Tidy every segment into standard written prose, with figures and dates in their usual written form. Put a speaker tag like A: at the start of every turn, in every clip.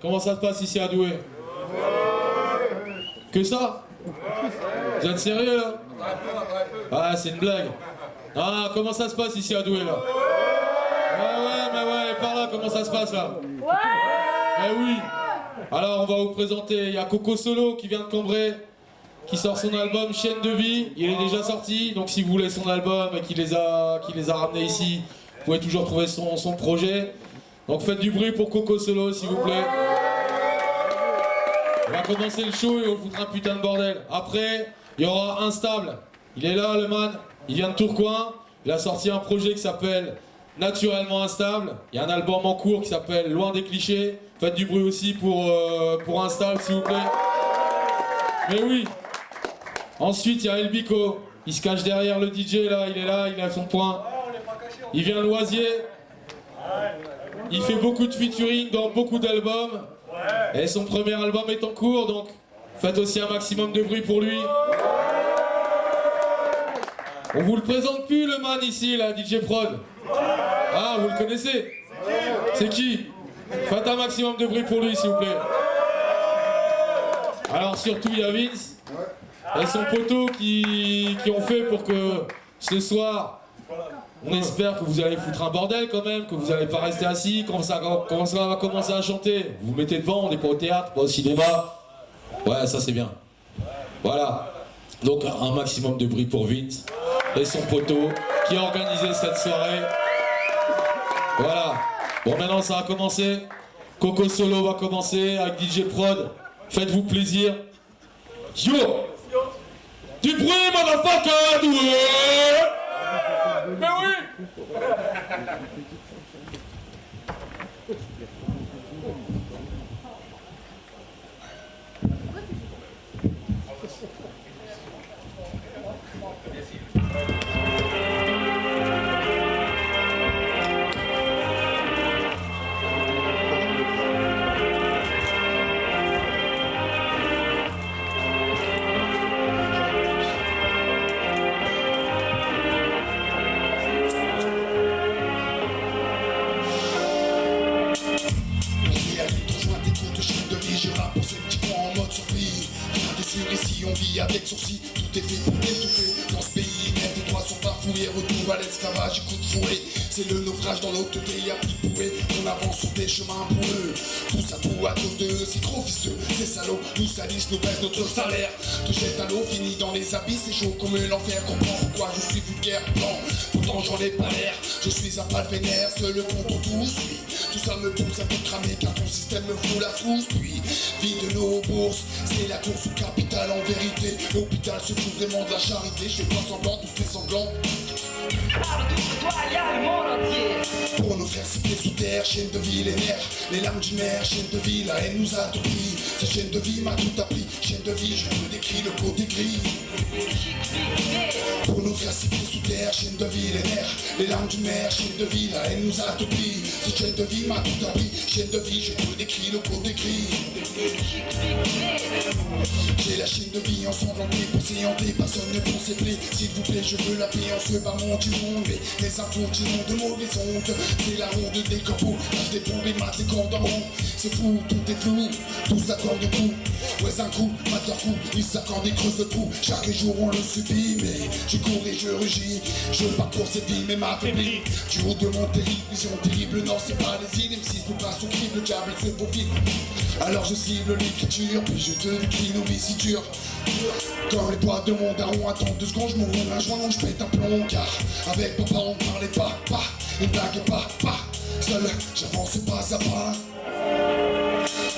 A: comment ça se passe ici à Douai? Que ça? Vous êtes sérieux là? Ah, c'est une blague. Ah, comment ça se passe ici à Douai là? Mais ouais, par là, comment ça se passe là? Eh oui. Alors, on va vous présenter, il y a Coco Solo qui vient de Cambrai, qui sort son album Chaîne de vie. Il est déjà sorti, donc si vous voulez son album et qu'il les a ramenés ici, vous pouvez toujours trouver son projet. Donc faites du bruit pour Coco Solo, s'il vous plaît. On va commencer le show et on vous foutra un putain de bordel. Après, il y aura Instable. Il est là, le man. Il vient de Tourcoing. Il a sorti un projet qui s'appelle Naturellement Instable. Il y a un album en cours qui s'appelle Loin des clichés. Faites du bruit aussi pour Instable, s'il vous plaît. Mais oui. Ensuite, il y a Elbico. Il se cache derrière le DJ, là. Il est là, il a son point. Il vient de Loisier. Il fait beaucoup de featuring dans beaucoup d'albums. Et son premier album est en cours, donc faites aussi un maximum de bruit pour lui. On vous le présente plus, le man ici, là, DJ Prod. Ah, vous le connaissez? C'est qui? Faites un maximum de bruit pour lui, s'il vous plaît. Alors surtout, il y a Vince et son poteau qui ont fait pour que ce soir, on espère que vous allez foutre un bordel quand même, que vous n'allez pas rester assis, quand ça va commencer à chanter. Vous vous mettez devant, on n'est pas au théâtre, pas au cinéma. Ouais, ça c'est bien. Voilà. Donc un maximum de bruit pour Vince et son poteau qui a organisé cette soirée. Voilà. Bon, maintenant ça va commencer. Coco Solo va commencer avec DJ Prod. Faites-vous plaisir. Yo! Du bruit, motherfucker! Mais oui!
B: Ici on vit avec sourcils, tout est fait pour t'étouffer. Dans ce pays, même tes droits sont bafoués. Retour à l'esclavage, coup de fouet. C'est le naufrage dans l'autre côté, y'a plus de bouée. On avance sur des chemins brûleux. Tout ça tout à cause d'eux, c'est trop vicieux. Ces salauds nous salissent, nous baissent notre salaire. Te jette à l'eau, fini dans les abysses. C'est chaud comme l'enfer, comprends pourquoi je suis vulgaire blanc. Pourtant j'en ai pas l'air, je suis un pâle vénère. Seul le compte tout suit. Tout ça me pousse à tout cramer car ton système me fout la frousse. Puis, vie de nos bourses, c'est la course au capital en vérité. L'hôpital se fout vraiment de la charité. Je fais pas semblant, tout fait semblant. Pour nos frères, c'est pieds sous terre, chaîne de vie, les nerfs, les larmes du maire, chaîne de vie, la haine nous a tout pris. Cette chaîne de vie m'a tout appris, chaîne de vie, je te décris le côté gris. Pour nos frères, c'est pieds sous terre, chaîne de vie, les nerfs, les larmes du maire, chaîne de vie, la haine nous a tout pris. Cette chaîne de vie m'a tout appris, chaîne de vie, je te décris le côté gris. J'ai la chaîne de vie ensanglantée pour s'éhanter, personne ne pour ses plaies. S'il vous plaît, je veux la paix en ce bas monde du monde. Mais les infos qui ont de mauvaises ondes, c'est la ronde des copeaux. Lâche des bombes et mate les cordes en rond. C'est fou, tout est flou, tout s'accorde de coup. Ouais, un coup, mate leur coup, ils s'accordent et creusent le trou. Chaque jour on le subit, mais je cours et je rugis. Je parcours cette vie, mais m'affaiblit. Du haut de mon terrible, vision terrible. Non, c'est pas les îles, M6 nous passe au crible, le diable se faufile. Alors je cible l'écriture, puis je te décris nos vies si dures. Comme les boîtes de mon daron, attends 2 secondes, je m'ouvre un joint, je pète un plomb. Car avec papa on parlait pas, une blague et pas. Seul, j'avance pas à pas.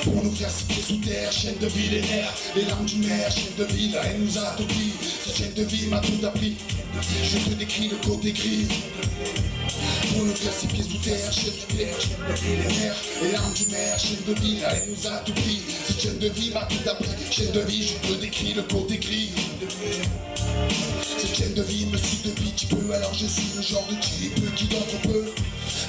B: Pour nous faire citer sous terre, chaîne de vie, les nerfs, les larmes du maire, chaîne de vie, la haine nous a tout pris. Cette chaîne de vie m'a tout appris. Je te décris le côté gris. Pour nous faire ses pieds sous terre, chaîne de terre, chaîne de vie, les nerfs, les larmes du maire, chaîne de vie, la haine nous a tout pris. Cette chaîne de vie m'a tout appris. Chaîne de vie, je te décris le côté gris. Cette chaîne de vie me suit depuis petit peu, alors je suis le genre de type qui dort trop peu.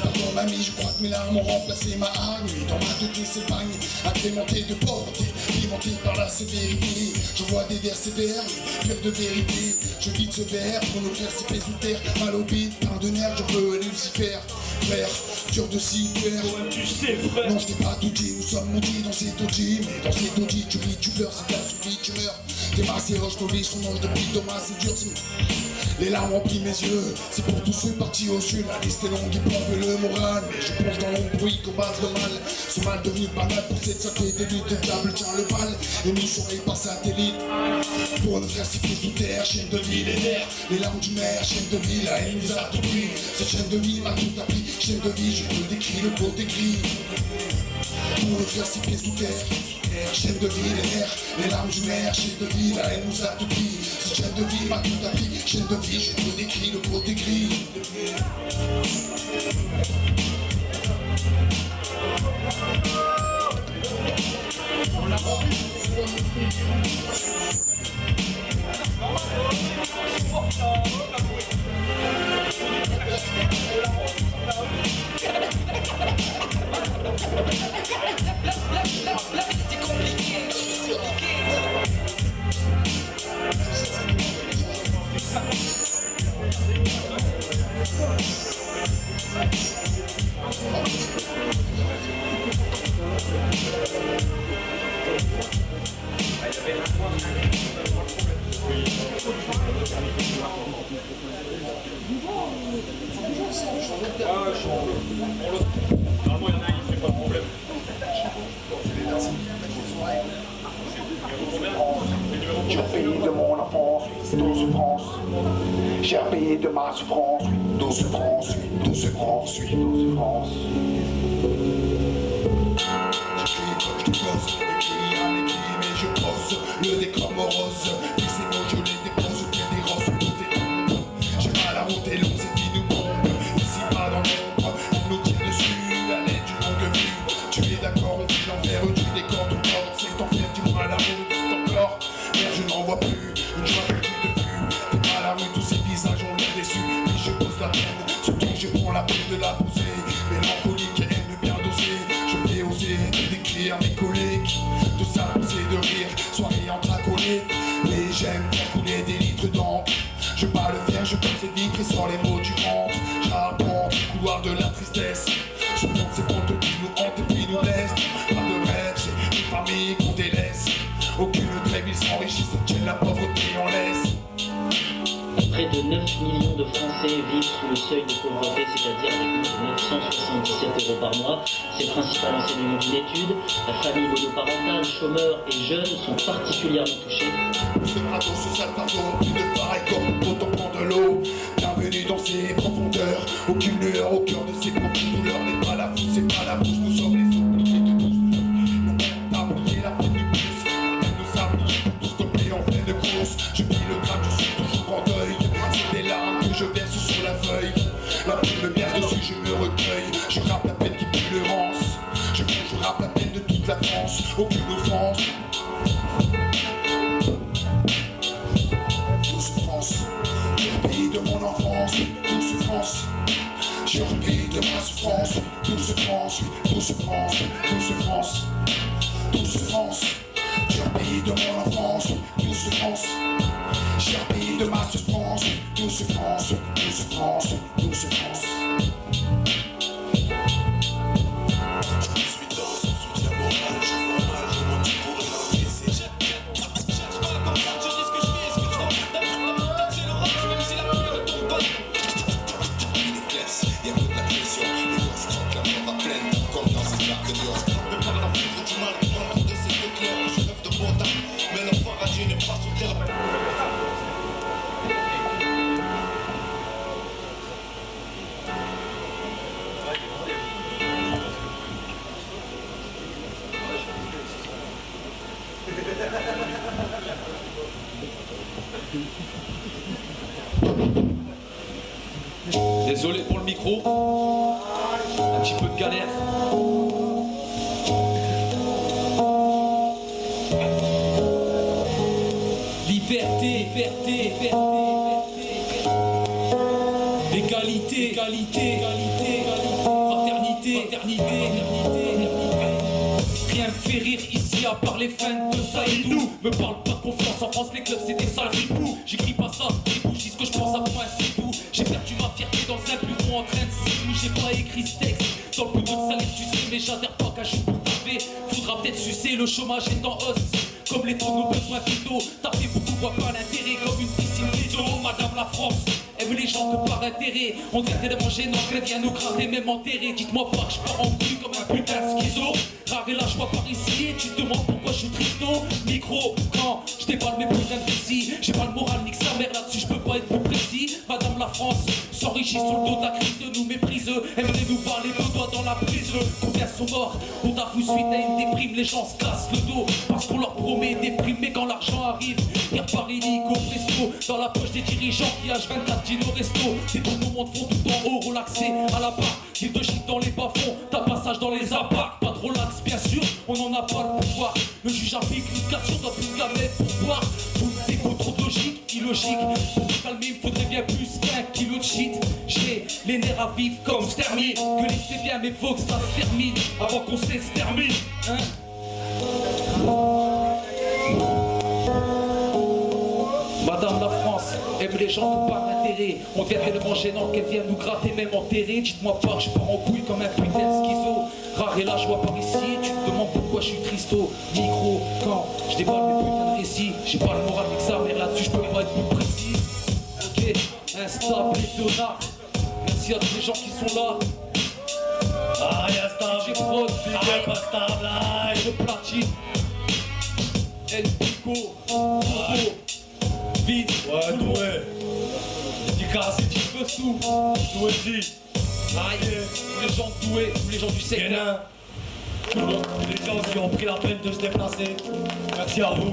B: Pardon mamie, je crois que mes larmes ont remplacé ma hargne. Et dans ma tête s'épargne, agrémentée de pauvreté, alimentée par la sévérité. Je vois des vers sévères, pure de vérité. Je vide ce verre pour nous faire ces sous terre. Mal au bide, plein de nerfs, je veux Lucifer. Frère, dur de s'y faire.
C: Tu sais, frère.
B: Non, je t'ai pas tout dit, nous sommes maudits dans ces taudis. Mais dans ces taudis, tu ris, tu pleures, c'est ta souris, tu meurs. T'es massé, roche, mauvais, son ange depuis Thomas, c'est dur. Les larmes remplissent mes yeux, c'est pour tous ceux partis au sud. La liste est longue et plombe le moral. Mais je pense dans l'embrouille combattre le mal. Ce mal devenu banal pour cette saleté des luttes de table tient le bal. Émission par satellite. Pour nous faire siffler sous terre, chaîne de vie, les nerfs. Les larmes du maire, chaîne de vie, la haine nous a tout pris. Cette chaîne de vie m'a tout appris. Chaîne de vie, je te décris le beau décrit. Pour nous faire siffler sous terre. Chaîne de vie, les nerfs, les larmes du maire, chaîne de vie, la haine nous a tout pris. Cette chaîne de vie m'a tout appris, chaîne de vie, je te décris le beau décrit.
C: Normalement, il y en a un qui fait pas de problème.
D: Cher pays de mon enfance, douce France. Cher pays de ma souffrance, douce France, douce France, douce France.
B: Je pose, écrit un écrit, mais je pose le décor morose. Puis ces mots, je les dépose au pied des roses, tout est tombe. J'ai mal la route est longue, c'est qui nous bombe. Ici pas dans l'ombre, on nous tire dessus à l'aide d'une longue vue. Tu es d'accord, on vit l'envers du décor, ton corps dans cet enfer, dis-moi la route, c'est encore. Merde, je n'en vois plus, une joie que tu te vue. T'es pas à la rue, tous ces visages ont l'air déçus. Puis je pose la peine, surtout je prends la peine de la poser. Mélancolique et haine bien dosée, je vais oser te décrire mes collègues. De s'amuser, de rire, soirée entre acolytes. Mais j'aime faire couler des litres d'encre. Je bats le fer, je pose les vitres et sors les mots du ventre. J'arpente le couloir de la tristesse. Je monte ces portes qui nous hantent et puis nous laissent. Pas de rêve, c'est une famille qu'on délaisse. Aucune trêve, ils s'enrichissent, obtiennent la pauvreté en laisse.
E: Près de 9 millions de Français vivent sous le seuil de pauvreté, c'est-à-dire avec 977 € par mois. C'est le principal enseignement d'une étude. La famille monoparentale, chômeurs et jeunes sont particulièrement touchés.
B: Ce radeau, ce sale fardeau, plus de pareil comme autant prend de l'eau. Bienvenue dans ces profondeurs. Aucune lueur au cœur de ces profondes douleurs. N'est pas la bouche, c'est pas la bouche, nous sommes les oubliés de tous. Le monde a brillé la peine du pouce. Elle nous a brillé pour tous tomber en pleine course. Je vis le drame, je suis toujours en deuil. C'est des larmes que je verse sur la feuille. La plume me berce dessus, je me recueille. Je rappe la peine qui pue le rance. Je rappe la peine de toute la France. Aucune offense. Douce France, le pays de mon enfance, douce France. J'ai le pays de ma souffrance, douce France, douce France, douce France, douce France. J'ai le pays de mon enfance, douce France. J'ai le pays de ma souffrance, douce France, douce France, douce France. Je suis dans son soutien moral, je vois mal, je m'en dis pour le laisser. Y'a toute la pression, les gosses croquent la mort à pleine, comme dans ces cartes de Dios. Mais par la foudre du mal, contre de ces deux clairs, je rêve de bon temps, mais le paradis n'est pas sur terre.
F: Désolé pour le micro, un petit peu de galère.
G: Liberté, liberté, liberté.
F: égalité, fraternité, éternité. Rien me fait rire ici à part les fans de Saïdou. Me parle pas de confiance, en France les clubs c'est des sales ripoux. J'écris pas ça, j'ébouche, dis ce que je pense à point, c'est tout. J'ai perdu ma fierté dans un bureau en train de s'y. J'ai pas écrit ce texte dans le bout de salir, tu sais, mais j'adhère pas qu'à jouer pour taper. Faudra peut-être sucer, le chômage est en hausse. Comme les temps nos besoins vitaux, taper beaucoup voit pas l'intérêt comme une piscine d'eau. Madame la France aime les gens que par intérêt. On dirait tellement gênant qu'elle vient nous gratter, même enterrer. Dites-moi pas que je pars en couille comme un putain de schizo. Rare et la joie par ici et tu te demandes pourquoi je suis tristo. Micro, quand je déballe mes putains de récits. J'ai pas le moral, nique sa mère là-dessus, je peux pas être plus précis. Madame la France s'enrichit sur le dos de la crise, nous méprise. Aimerait nous voir les deux doigts dans la prise. Combien sont morts? On avoue suite à une déprime, les gens se cassent le dos parce qu'on leur promet des primes, mais quand l'argent arrive, il repart illico presto dans la poche des dirigeants qui H24 dînent au resto. Des bons moments de fond tout en haut, relaxés à la barre. Ville de shit dans les bas-fonds, t'as passage dans les apparts. Pas de relax, bien sûr, on n'en a pas le pouvoir. Le juge applique l'éducation dans une gamelle pour boire. Tout déco trop logique, illogique. Pour me calmer, il faudrait bien plus qu'un kilo de shit. J'ai les nerfs à vif comme Stermy. Que laissez bien, mais faut que ça se termine avant qu'on s'extermine, hein. Madame la France aime les gens que par intérêt. On devient tellement gênant qu'elle vient nous gratter, même enterrer. Dites-moi pas que je pars en couille comme un putain de schizo. Rare et la joie par ici, tu te demandes pourquoi je suis tristo. Micro, quand je déballe mes putains de récits. J'ai pas le moral avec ça, mais là-dessus je peux pas être plus précis. Ok, instable et Léonard. Merci à tous les gens qui sont là.
C: Ah, y'a stable,
F: J'ai prod,
C: y'a pas stable,
F: je platine. El Pico, vite,
C: ouais, doué,
F: dédicace et petit peu sous.
C: doué dit,
F: Aïe, tous les gens doués, tous les gens du secteur.
C: Guénin, les gens qui ont pris la peine de se déplacer, merci à vous.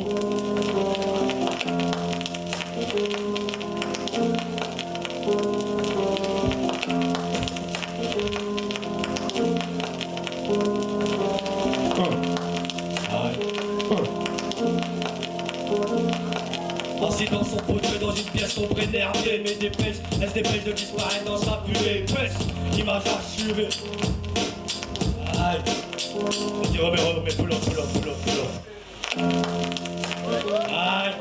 C: Assis dans son fauteuil dans une pièce sombre énervée, mais dépêche, elle se dépêche de disparaître dans sa buée épaisse, image assurée. Aïe, vas-y remets, pull up. Aïe,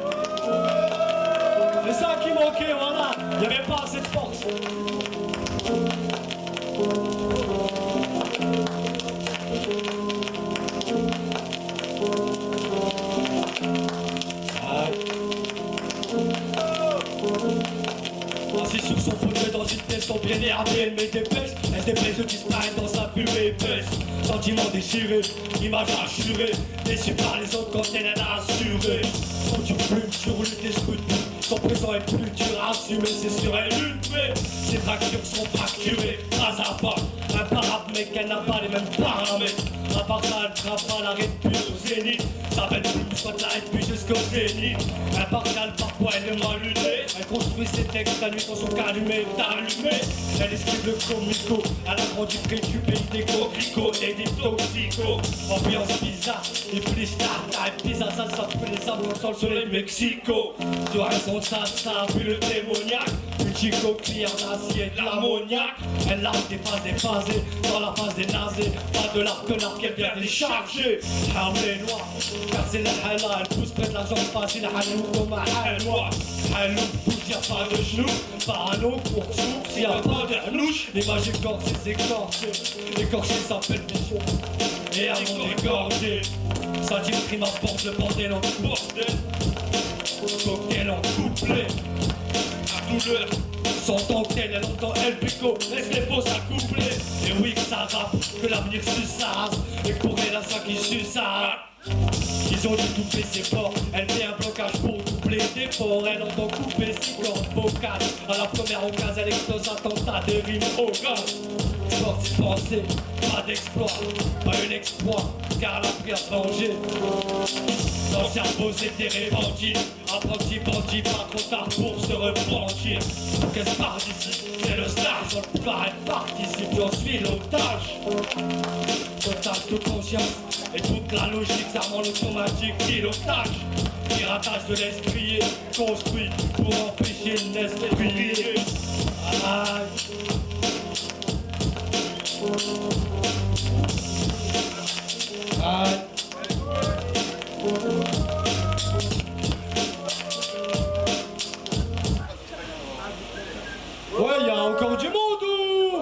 C: c'est ça qui manquait, voilà, il n'y avait pas assez de force. Assis sur son fauteuil dans une pièce sombre énervée, elle met dépêche, elle se dépêche de disparaître dans sa fumée épaisse. Sentiment déchiré, image assurée, déçu par les autres quand elle a assuré. Quand tu plumes sur lui tes scrutés, son présent est plus dur à assumer, c'est sur elle une paix. Ses fractures sont fracturées, pas à pas, imparable mec, elle n'a pas les mêmes paramètres. À part ça, elle frappe pas, l'arrête plus au zénith. Ça va être plus, soit l'arrête plus jusqu'au zénith. Impartiale, parfois elle est mal lunée. Elle construit ses textes la nuit quand son calumet est allumé. Elle esquive le comico, elle a grandi près du pays des coquelicots et des toxicos. Ambiance bizarre, et plus les stars, et pizza, ça peut les âmes dans le soleil Mexico. Tu as raison de ça, ça a vu le démoniaque. Une chico client d'acier et de l'ammoniaque. Elle lave des phases déphasées, dans la phase des nazés. Pas de l'arc que l'arc qu'elle vient décharger. Hamlé noir, car c'est la hala, elle pousse près de la jambe facile. Halou comme un halwa. Halou, bouge, y'a pas de genoux. Parano, pour souffle, s'il y a pas de hanouche. L'image écorchée, c'est écorché. Écorché s'appelle bichon. Et à mon égorgé. Ça dit prime apporte le bordel en bordel. Cocktail en couplet. La douleur. Son dentelle, elle entend El Pico, laisse les fausses accoupler. Et oui que ça rappe, que l'avenir suce sa race. Et pour elle, à ça qui suce sa race. Ils ont dû doubler ses ports, elle fait un blocage pour doubler des ports. Elle entend couper ses cordes vocales. À la première occasion, elle explose attentat des rimes au gaz. Sportif pensée, pas d'exploit, pas un exploit, car elle a pris à venger. Dans le cerveau c'était répandu, apprenti bandit, pas trop tard pour se repentir. Pour qu'elle se parte d'ici, c'est le star, sur le plat elle participe, j'en suis l'otage. Otage de conscience, et toute la logique, ça rend l'automatique, pilotage. Piratage de l'esprit construit pour empêcher le l'esprit. Aïe. Ouais, il y a encore du monde ou...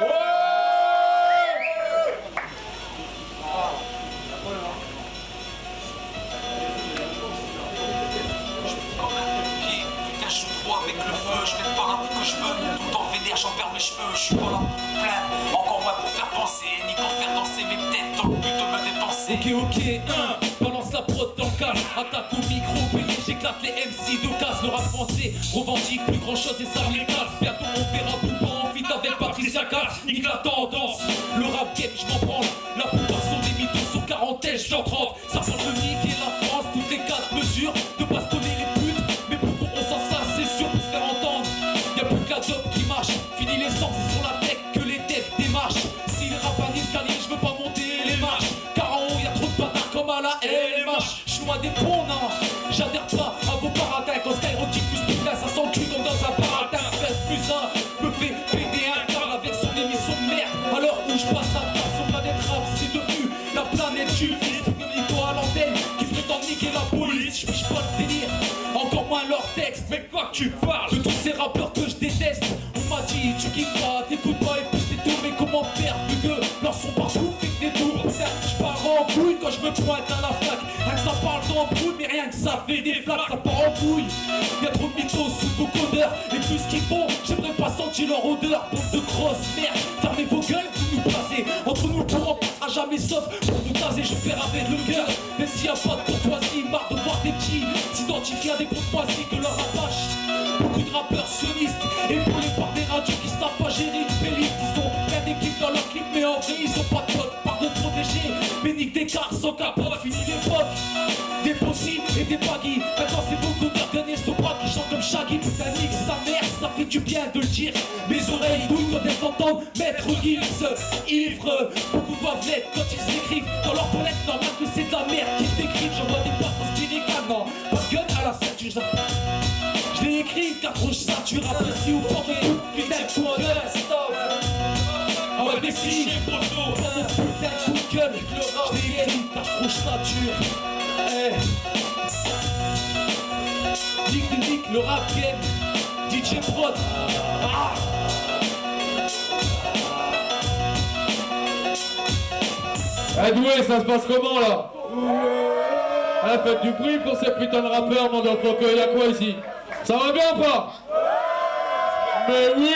C: Ouais.
F: Putain, je suis trop avec le feu, je mets pas un que je veux. Tout le temps vénère, j'en perds mes cheveux, je suis pas là pour plaindre. Encore moins pour faire penser, ni pour faire danser, mais peut-être dans le but de me dépenser. Ok, balance la prod dans le calme. Attaque au micro, bélier, j'éclate les MC de casse. Le rap français revendique plus grand chose et ça me les casse. Bientôt on verra Bouba en feat avec Patricia Cass. Nique la tendance, le rap game, je m'en branle. La plupart sont des mythos sur quarantaine, j'en 30. Ça parle de niquer la France, toutes les 4 mesures. De bastonner les putes, mais pourquoi on s'en ça, c'est sûr pour se faire entendre. Y'a plus que la dope qui marche, fini l'essence, c'est sur la tech que les têtes démarchent. Si le rap a escalier, je veux pas monter les marches. Car en haut y'a trop de bâtards comme à la LMH. Je suis loin des ponts, non, j'adhère pas à vos paradins. Quand Skyrock diffuse putain, ça sent le cul comme dans un paradin. 13+1 me fait péter un câble avec son émission de merde. Alors où je passe à part son planète rap, c'est devenu la planète du fils. Nico à l'antenne qui prétend niquer la police. Je piche pas le délire, encore moins leur texte. Mais quoi que tu parles de tous ces rappeurs que je déteste. On m'a dit tu kiffes pas, t'écoutes pas et puis c'est tout. Mais comment faire vu que leur son partout fait que des tours. Putain, je pars en couille quand je me pointe à la flaque. Rien que ça parle d'embrouille, mais rien que ça fait des flaques, ça part en couille. Y'a trop de mythos sous vos codeurs. Et plus ce qu'ils font, j'aimerais pas sentir leur odeur. Bande de grosses merde, fermez vos gueules, vous nous placez. Entre nous le courant passera jamais sauf pour vous taser, je perds avec le cœur. Mais s'il y a pas de courtoisie, marre de voir des petits s'identifier à des courtoisies que leur apache. Beaucoup de rappeurs sionistes, épaulés par des radios qui savent pas gérer une playlist. Ils ont plein d'équipes dans leur clip, mais en vrai ils ont pas de potes. Par de protéger, mais nique des cars sans capote. Fini l'époque des possibles et des baggy. Maintenant c'est beaucoup d'organismes au bras qui chantent comme Shaggy. Putain nique sa mère, ça fait du bien de le dire. Mes oreilles douillent quand elles entendent Maître Gims ivre. Beaucoup doivent l'être quand ils écrivent dans leur toilette. Normal que c'est de la merde qu'ils décrivent. J'envoie des passes en style non, pas de gun à la ceinture. Je l'ai écrit car trop je sature. Apprécie ou pas mais putain de coup de gueule. Ah ouais mais si putain de coup de gueule. Je l'ai écrit car trop je sature. Nique le rap game. DJ Prod. Ah.
A: Eh Doué, ça se passe comment là? Ah, faites du bruit pour ces putains de rappeurs, mon enfant, que y'a quoi ici? Ça va bien ou pas? Mais oui!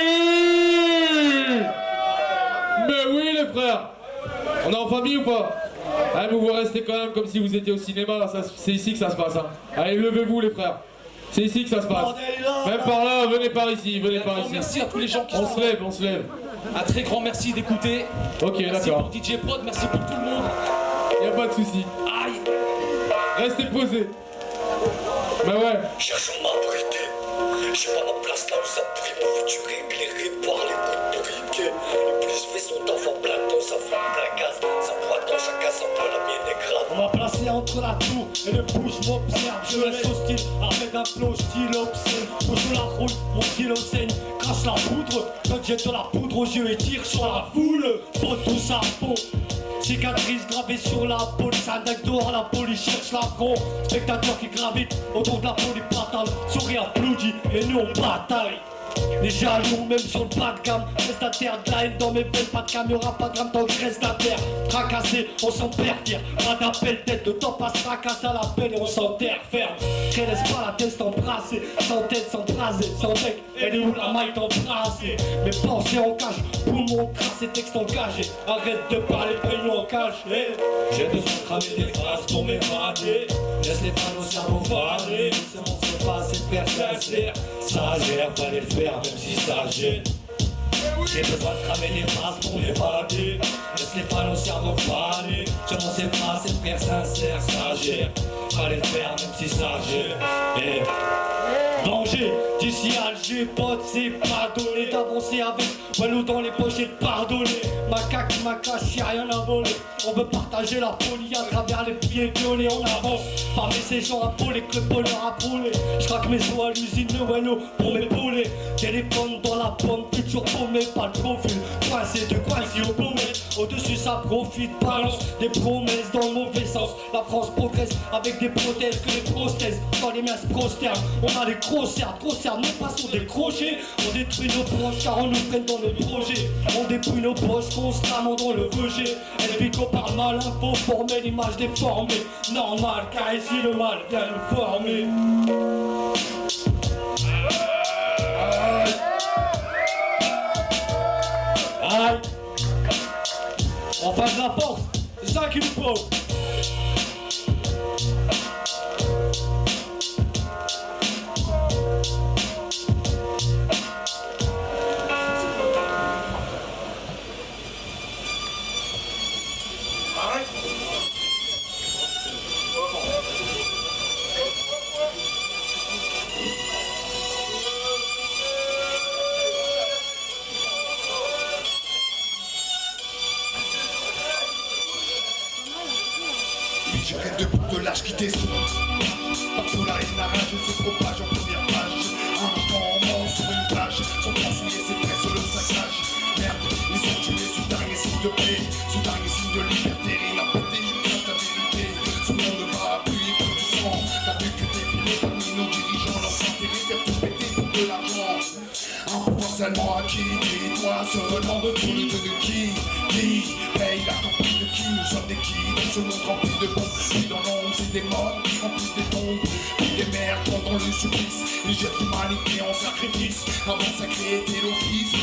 A: Mais oui les frères! On est en famille ou pas? Ah, mais vous restez quand même comme si vous étiez au cinéma, là, c'est ici que ça se passe. Hein. Allez, levez-vous les frères. C'est ici que ça se passe. Même par là, venez par ici, venez par ici.
F: Merci à tous les gens qui
A: On se lève, on se lève.
F: Un très grand merci d'écouter.
A: Ok,
F: Merci
A: d'accord.
F: pour DJ Prod, merci pour tout le monde.
A: Y'a pas de soucis.
F: Aïe!
A: Restez posés. Bah ouais.
G: Cherchons m'abriter. J'ai pas ma place là où ça brille pour vous tuer, éclairé par les coups de briquet. Le plus fait son enfant plein temps, ça fout plein gaz. Ça boit dans chacun sa voix, la mienne est grave.
C: On m'a placé entre la tour et le bouge m'observe. Je reste hostile avec un flow style obscène. Toujours la roule, mon stylo saigne. Crache la poudre, quand jette de la poudre aux yeux et tire sur la foule. Faut tout sa peau. Cicatrice gravée sur la peau, les index dehors, la police cherche l'affront. Spectateur qui gravite autour de la police patale. Sourire applaudit et nous on bataille. Les jaloux, même sur le bas de gamme, reste à terre de la haine dans mes veines, pas de caméra, pas de drame tant que je reste à terre. Tracassé, on s'en perd, dire, pas d'appel, tête de temps passe, tracasse à la peine et on s'enterre, ferme. Très laisse pas la tête embrassée, sans tête, sans braser, sans bec, elle est où la maille t'embrasser. Mes pensées en cage, poumons tracés, textes engagés, arrête de parler, paye-nous en cash. J'ai besoin de cramer des phrases pour m'évader, laisse les fans au cerveau parler, c'est mon c'est pas assez de faire sincère, ça gère pas les faire même si ça gêne. J'ai besoin de cramer les phrases pour m'évader, laisse les fans au cerveau parler, je m'en sais pas c'est de faire sincère, ça gère pas les faire même si ça gêne. Danger, d'ici Alger, pote, c'est pas donné d'avancer avec Walou dans les poches et de pardonner. Macaque, macache, y'a rien à voler. On veut partager la folie à travers les pieds violés. On avance, parmi ces gens affolés que le bonheur a brûlé. J'craque mes os à l'usine de Walou pour m'épauler. Téléphone dans la pomme, futur pour mes pas le profil. Coincé de quasi au poète. Au-dessus ça profite, balance des promesses dans le mauvais sens. La France progresse avec des prothèses que les prostèses. Quand les miens se prosternent, on a les gros cernes, nous passons des crochets. On détruit nos proches car on nous prenne dans nos projets. On dépouille nos poches constamment dans le rejet. Elle vit qu'on parle mal, info former l'image déformée. Normal car ici le mal vient nous former. Aïe. On passe la force, c'est ça qu'il nous faut.
B: Je rêve de bouts de lâche qui descend. Partout la haine, la rage se propage en première page. Un enfant mort sur une plage, son temps souillé, c'est presque le saccage. Merde, ils ont tué sous dernier signe de paix, sous dernier signe de liberté. Rien à péter, je cache la vérité. Ce monde va appuyer pour du sang. T'as vu que défiler parmi nos dirigeants, leurs intérêts, faire tout péter pour de l'argent. Un pouvoir seulement acquis, et toi seulement de tout le jeu de qui paye la campagne de qui? Nous sommes des qui dans ce monde rempli de bombes. Puis dans l'ombre c'est des morts qui remplissent des tombes. Puis des mères pendant le supplice. Ils jettent l'humanité en sacrifice. Avant sacré était l'office.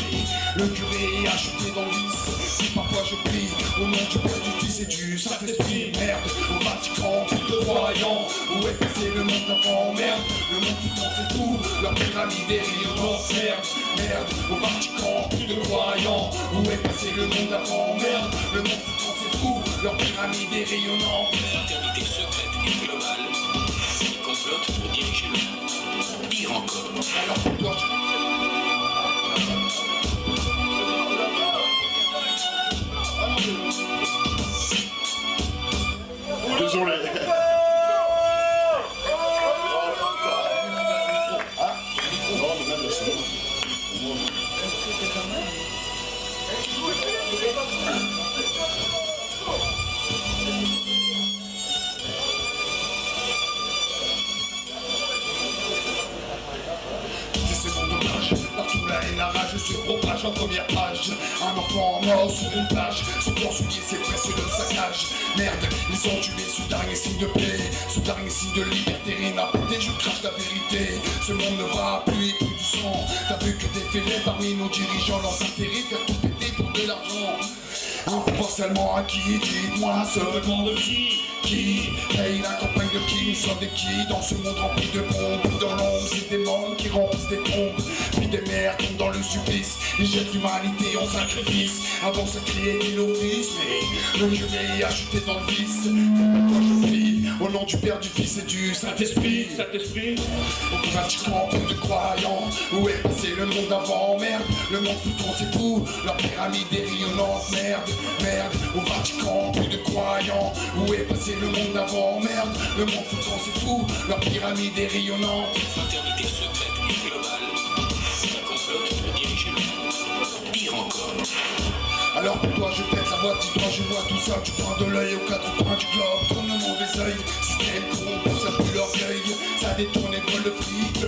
B: Le curé est acheté dans le vice. Si parfois je prie au nom du Père, du Fils et du Saint-Esprit. Merde, au Vatican, plus de croyants. Où est passé le monde d'avant? Merde, le monde foutant c'est tout. Leur pyramide est rayonnante. Merde, au Vatican, plus de croyants. Où est passé le monde d'avant? Merde, le monde foutant c'est fou. Leur pyramide est rayonnante.
H: Fraternité secrète et globale. Ils complotent pour diriger le monde. Pire encore.
B: Alors pourquoi
I: Désolé.
B: Partout la haine, la rage se propage en première page. Un enfant mort sur une plage, son corps souillé, c'est presque le saccage. Merde, ils ont tué sous dernier signe de paix, sous dernier signe de liberté. Rien à péter, je crache la vérité. Ce monde ne va plus et plus du sang. T'as vu que défiler parmi nos dirigeants, leurs intérêts, faire tout péter pour de l'argent. Un pouvoir seulement acquis, dites-moi seulement de qui paye la campagne de qui? Nous sommes des qui dans ce monde rempli de bombes. Puis dans l'ombre c'est des membres qui remplissent des tombes. Puis des mères tombent dans le supplice. Ils jettent l'humanité en sacrifice. Avant ça criait l'office, mais le curé a chuté dans le vice. Pourquoi je prie au nom du Père, du Fils et du Saint-Esprit. Au Vatican, peu de croyants. Où est passé le monde d'avant? Merde, le monde foutant c'est fou. Leur pyramide est rayonnante. Merde, au Vatican, peu de croyants. Où est passé le monde d'avant? Merde, le monde foutant c'est fou. Leur pyramide est rayonnante.
H: Fraternité secrète et globale. Ils complotent pour diriger le monde. Pire encore.
B: Alors pourquoi je pète la voix, dis-toi je vois tout ça. Tu prends de l'œil aux quatre coins du globe. Tourne le mauvais œil, système corrompu, ça pue l'orgueil. Ça détourne et vole le fric.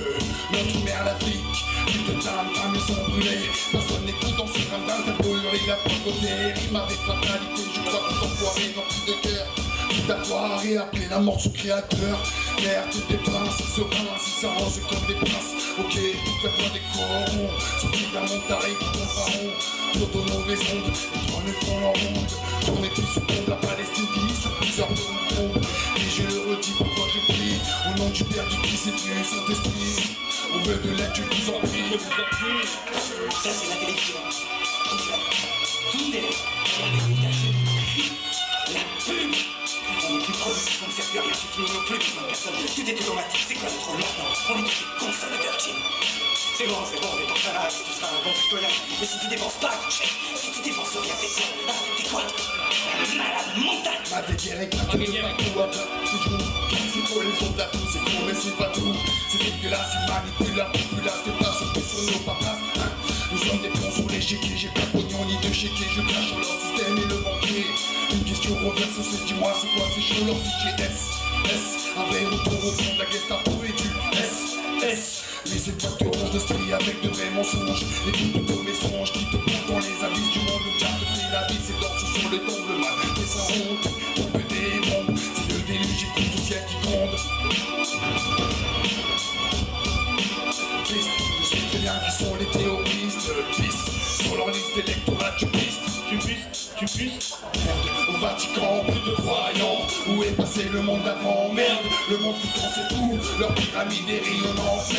B: Notre mère l'Afrique, plus de dames, ta maison brûlée. Personne n'écoute dans ce randin, t'as beau hurler la pauvreté. Rime avec fatalité, je crois qu'on s'enfoirait dans plus de guerre. Tout avoir et appeler la mort son créateur. Merde, tout des princes, ils se rincent, ils s'arrangent comme des princes. Ok, tout la voix des corons, sortis d'un monde taré qui tombe par rond. Toutes aux mauvaises ondes, les trônes font leur monde. Tournez plus sous bombe, la Palestine vit sur plusieurs bombes. Et je le redis, pourquoi je prie au nom du Père, du Fils et du Saint-Esprit. On veut de l'aide, je vous en prie.
H: Ça c'est la télévision. Tout est là. Regardez, caché. La pub. On est plus progressif, on ne sert plus à rien, c'est fini, on n'a plus besoin de personne. Tout est automatique, c'est quoi le problème maintenant? On est tous des consommateurs, Jim. C'est bon, on est en salade, tu seras un bon citoyen. Mais si tu dépenses pas, chef, si tu dépenses rien, t'es quoi? T'es quoi? Un malade mental.
B: Ma déguerre est claquée de partout, toujours. C'est pour les ondes, la tout, c'est pour, mais c'est pas tout. C'est dégueulasse, il manipule la populace, des places, on fait sur nos papas. Nous sommes des pions sur les chiquets, société, je crache sur leur système et le banquier. Une question reverse, c'est dis-moi c'est quoi ces shows, leur DJ S, un vrai retour au fond de la Gestapo et du S. Laissez pas te ronge d'esprit avec de vrais mensonges. Écoute tous mes songes qui te poussent dans les abysses du monde. Le diable te prie la vie, c'est danse sur le tombe, le mal et ça honte. On peut des bombes, c'est le déluge, écoute au ciel qui gronde. Triste, je sais très bien qui sont les terroristes. Piste, sur leur liste électorale, tu pistes. Merde, au Vatican, plus de croyants. Où est passé le monde d'avant? Merde, le monde foutant c'est tout. Leur pyramide est rayonnante.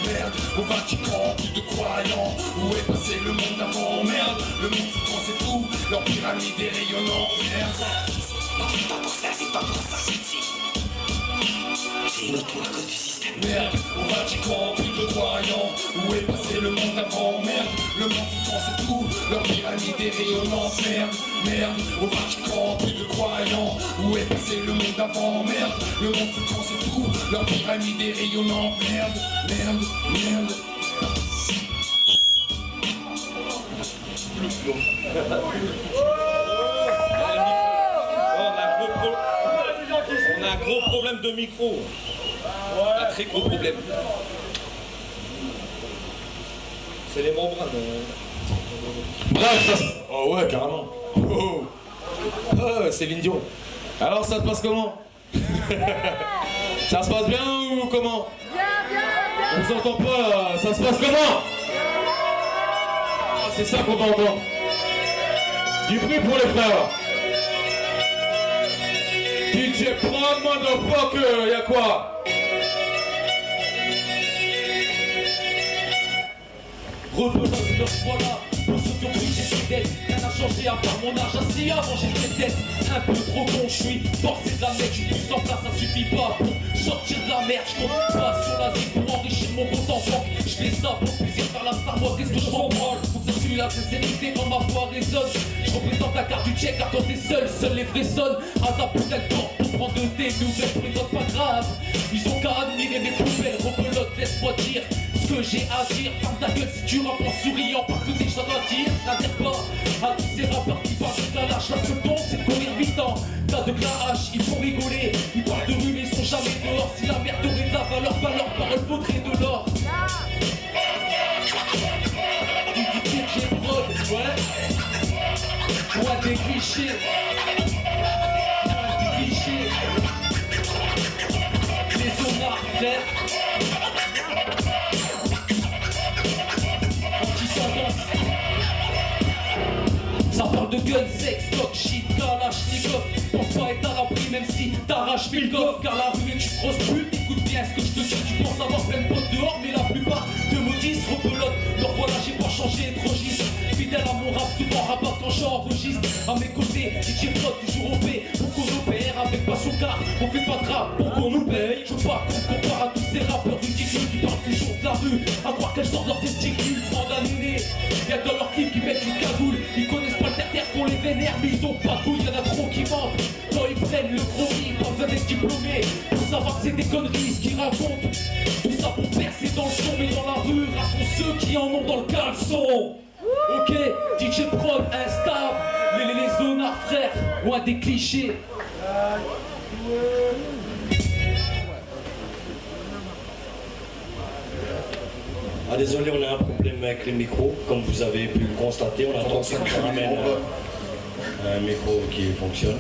B: Merde, au Vatican, plus de croyants. Où est passé le monde d'avant? Merde, le monde foutant c'est tout. Leur pyramide est rayonnante. Merde.
H: Non, c'est pas pour ça, c'est pas pour ça, c'est uniquement à cause du système.
B: Merde, au Vatican, plus de croyants. Où est passé le monde d'avant? Merde, le monde foutant c'est tout. Leur pyramide est rayonnante. Merde, au Vatican, plus de croyants. Où est passé le monde d'avant? Merde, le monde foutant c'est tout. Leur pyramide est rayonnante. Merde.
I: On a un gros problème de micro. Un très gros problème. C'est les membranes.
A: Bref, ça se... Oh ouais, carrément. Oh, Céline Dion. Alors ça se passe comment? Ça se passe bien ou comment? On vous entend pas là. Ça se passe comment? Ah, c'est ça qu'on va entendre. Du bruit pour les frères. DJ Prod, motherfucker, y'a quoi?
F: Rebelote leur voilà, pour ceux qui ont pris j'ai dettes. Rien n'a changé à part mon âge, assis avant j'étais tête. Un peu trop con, je suis forcé de la mettre, je suis plus en place, ça suffit pas pour sortir de la merde. Je compte pas sur la vie pour enrichir mon compte en banque. Je fais ça pour le plaisir faire la star, moi qu'est-ce que je m'en branle? Faut que ça suive la sincérité quand ma voix résonne. Je représente la carte du check car quand t'es seul, seuls les vrais sonnent. À ta putain de porte pour prendre de tes nouvelles, pour les autres pas grave. Ils ont qu'à admirer mes poubelles, rebelote, laisse-moi dire ce que j'ai à dire. Ferme ta gueule si tu rappes en souriant parce que déjà dois dire. N'adhère pas à tous ces rappeurs qui parlent de la lâche. La seule bombe c'est de courir vite en tas de clash. Ils font rigoler, ils parlent de rue mais ils sont jamais dehors. Si la merde aurait de la valeur, pas leur parole vaudrait de l'or. Tu dis que j'ai prod, ouais. Loin des clichés. Loin des clichés. Les zonards, frère. Ça parle de gun, sex, stock, shit, kalachnikov. Pense pas être à l'abri même si t'arraches mille coffres. Car la rue est une grosse pute, écoute bien ce que je te dis. Tu penses avoir plein de potes dehors mais la plupart te maudissent, rebelote. Alors voilà j'ai pas changé de registre. Fidèle à mon rap, souvent rabat quand j'enregistre. À mes côtés, DJ Prod toujours OP. Pour qu'on opère avec passion car on fait pas de rap pour qu'on nous paye. Je veux pas qu'on compare à tous ces rappeurs ridicules qui parlent toujours de la rue. À croire qu'elles sortent leurs testicules, condamnés. Y'a dans leurs clips qui mettent une cagoule. Ils connaissent pas le terre qu'on les vénère mais ils ont pas de couilles, y'en a trop qui mentent. Quand ils prennent le gros riz, pas besoin d'être diplômé pour savoir que c'est des conneries ce qu'ils racontent. Tout ça pour percer dans le son mais dans la rue, racontent ceux qui en ont dans le caleçon. Ok, DJ Prod, instable, les zonards frères, loin des clichés.
C: Ah désolé, on a un problème avec les micros, comme vous avez pu le constater, on attend qu'on ramène un micro qui fonctionne,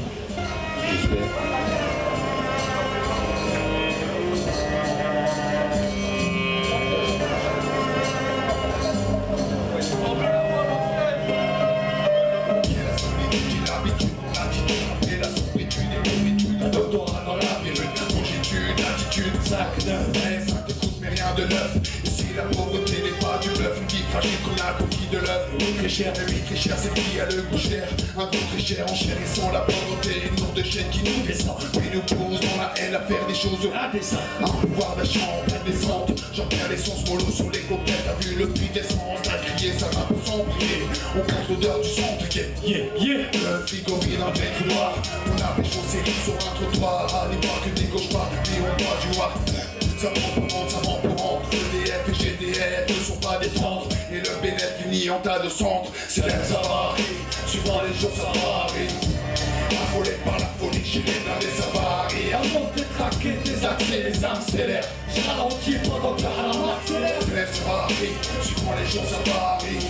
C: j'espère.
B: Un doctorat dans la virute, longitude, attitude, sac de vrai, ça te coûte mais rien de neuf. Ici la pauvreté n'est pas du bluff, une vie fragile comme la coquille de l'œuf. Oui très cher, mais oui très cher, c'est qui a le goût cher. Un goût très cher, enchérissant la pauvreté, une lourde chaîne qui nous descend. Puis nous pose dans la haine à faire des choses indécentes. Un pouvoir d'achat en pleine descente, j'en perds l'essence mollo sur les coquettes. T'as vu le prix d'essence, t'as crié, ça va pour s'en prier. On compte l'odeur du sang, t'inquiète. Le frigo vide en jet noir, on a réchaussé sur un trottoir. À l'époque des gauches pas, puis on boit du noir. Ça vend pour rendre, EDF et GDF ne sont pas des tendres. Et le bénéfice finit en tas de cendres, c'est l'air ça va. Suivant les jours ça varie. Affolé par la folie, j'ai les blindés ça varie.
C: Avant de traquer des accès, les âmes célères. Je ralentis pendant que la haram accélère.
B: Bref ça varie, suivant les jours ça varie.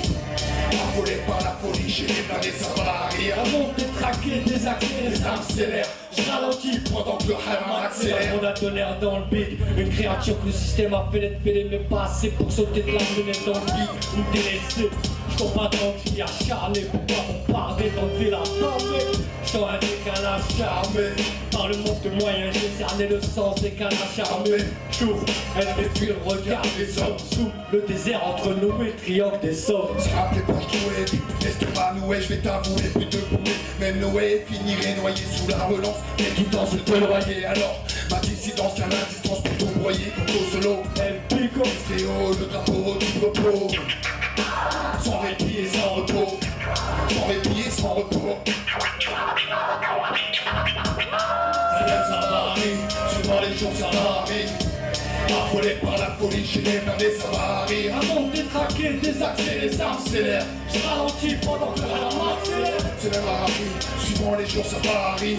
B: Affolé par la folie, j'ai les blindés ça varie.
C: Avant de traquer des accès, les âmes célères. Je ralentis
B: Pendant que le haram accélère.
C: On a de l'air dans le big, une créature que le système a fait l'être mais pas assez pour sauter de la fenêtre dans le vide ou délaissé. Je tombe pas dans le acharné, pourquoi on parler d'enlever la barbée. Je sens un décalage charmé, par le manque de moyens, j'ai cerné le sens des canards charmés. J'ouvre, elle fait fuir le regard des hommes sous le désert entre nous et triangle des sommes.
B: Se rappeler pour jouer, l'estomac noué, je vais t'avouer, plus de bouée. Même Noé finirait noyé sous la relance, et tout en se te noyer. Alors, ma dissidence tient la distance pour tout broyer, comme au solo.
C: Elle pique au
B: Fléau, le drapeau du repos. Sans répit et sans repos. Sans répit et sans repos. Ça varie, suivant les jours ça varie. Affolé par la folie, chez les blindés ça varie.
C: Avant de détraquer des accès, les armes célères. Je ralentis pendant que la haram accélère.
B: C'est la varie, suivant les jours ça varie.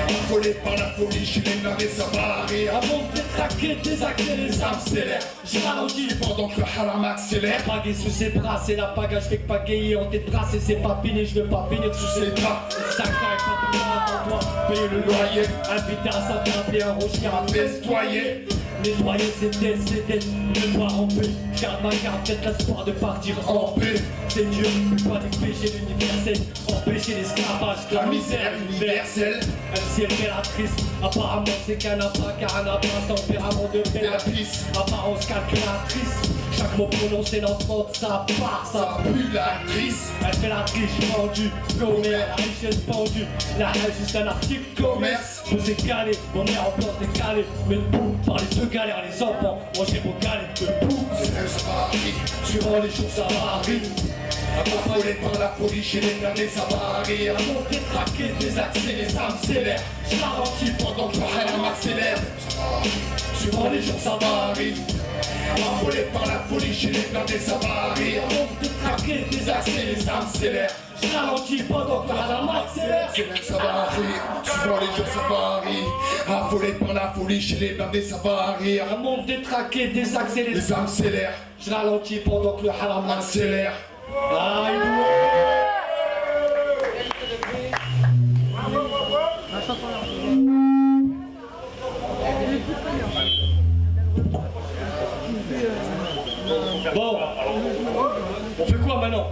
B: Affolé par la folie, chez les blindés ça varie.
C: Avant de détraquer des accès, les armes célères. Je ralentis
B: Pendant que le haram accélère.
C: Pagaille sous ses bras, c'est la pagaille, je fais que pagailler en tête brasse et c'est pas fini, je veux pas finir sous ses bras. Ça caille pas plus loin pour toi, payer le loyer. Invité à sa table et un rocher à festoyer. Nettoyer ses dettes, ne pas ramper. Garde ma garde, peut-être l'espoir de partir en paix. C'est Dieu, pas des péchés universels. Empêcher l'esclavage,
B: La misère universelle.
C: Elle s'y est révélatrice, apparemment c'est qu'un appât, car un appât, tempérament de
B: Béatrice.
C: apparence calculatrice. Chaque mot prononcé dans ça part, ça
B: pue l'actrice.
C: Elle fait la triche pendue, commerce, la richesse pendue. La haine juste un article commerce. Vous égalez, on est en place décalé. Mais debout, par les deux galères, les enfants, mangez vos galettes debout.
B: C'est même ça varie, suivant les jours ça varie. Affolé par la folie, chez les blindés ça varie.
C: Avant de détraquer des accès, les armes célères. Je ralentis pendant que le haram accélère.
B: Ça varie, suivant les jours ça varie. Affolé par la folie, chez les blindés ça varie.
C: Avant de détraquer des accès, les armes célères. Je ralentis pendant que le haram accélère.
B: C'est même ça varie, suivant les jours ça varie. Affolé par la folie, chez les blindés ça varie.
C: Un monde détraqué, des accès, les
B: Les âmes célères,
C: Je ralentis pendant que le haram accélère.
B: accélère.
C: Aïe, Bon, on fait quoi maintenant?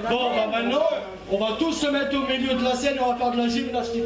C: Bon, bah maintenant, on va tous se mettre au milieu de la scène et on va faire de la gymnastique.